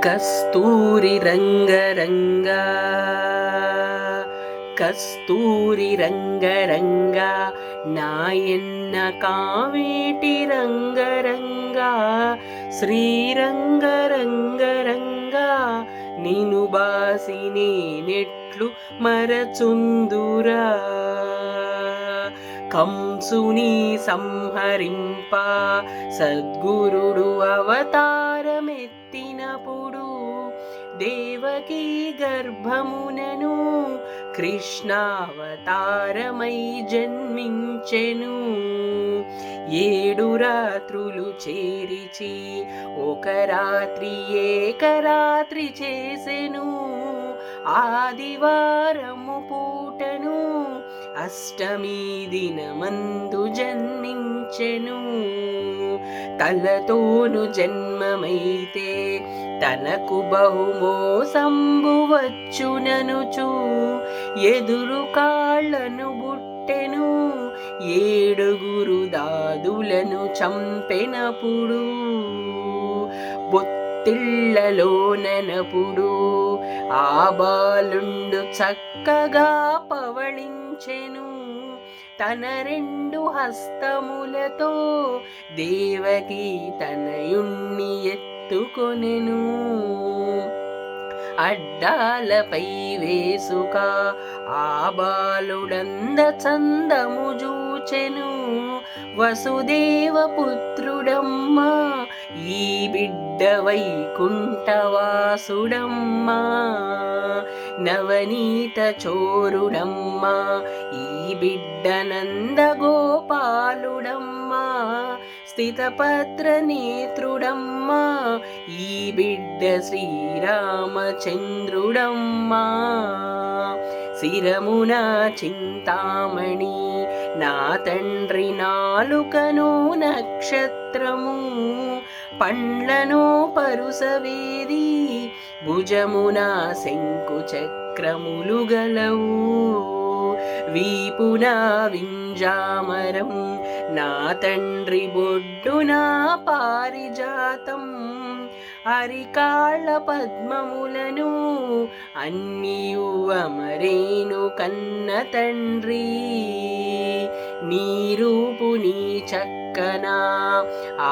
కస్తూరి రంగరంగా కస్తూరి రంగరంగా నాయన్న కావేటి రంగరంగా శ్రీరంగరంగరంగా నిను బాసి నేనెట్లు మరచుందురా కంసుని సంహరింప సద్గురుడు అవతారమెత్తినప్పుడు దేవకీ గర్భమునను కృష్ణావతారమై జన్మించెను. 7 రాత్రులు చేరిచి ఒక రాత్రి ఏకరాత్రి చేసెను. ఆదివారము పూటను అష్టమి దినమందు జన్మించెను. తలతోను జన్మమైతే తనకు బహుమోసంబు వచ్చుననుచు ఎదురు కాళ్ళను బుట్టెను. 7 దాదులను చంపెనప్పుడు బొత్తిళ్లలోననప్పుడు ఆ బాలుండు చక్కగా పవళించెను. తన 2 హస్తములతో దేవకి తనయుణ్ణి ఎత్తుకొనెను. అడ్డాలపై వేసుక ఆ బాలుడంద చందము జూచెను. వసుదేవ పుత్రుడమ్మా ఈ బిడ్డ వైకుంఠవాసుడమ్మా, నవనీత చోరుడమ్మా ఈ బిడ్డ నందగోపాలుడమ్మా, స్థితపత్ర నేత్రుడమ్మా ఈ బిడ్డ శ్రీరామచంద్రుడమ్మా. శిరమున చింతామణి నా తండ్రి నాలుకను నక్షత్రము, పండ్లను పరుసవేది భుజమున శంకు చక్రములు గలవు. వీపున వింజామరం నా తండ్రి బొడ్డున పారిజాతం, అరికాళ్ళ పద్మములను అన్నియు అమరేను కన్న తండ్రి. నీ రూపు నీ చక్కన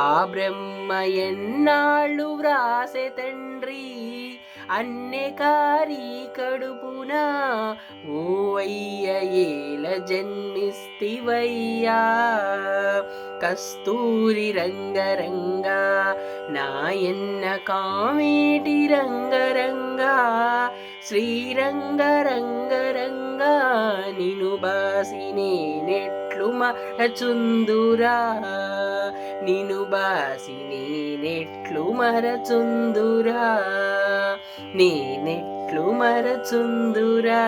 ఆ బ్రహ్మ ఎన్నాళ్ళు వ్రాసె తండ్రి, అన్నెకారి కడుపున ఓ అయ్య ఏల జన్మిస్తివయ్యా. కస్తూరి రంగరంగా నాయన్న కావేటి రంగరంగా శ్రీరంగరంగరంగా నిను బాసి నేనెట్లు మరచుందురా, నిను బాసి నేనెట్లు మరచుందురా, నేనెట్లు మరచుందురా.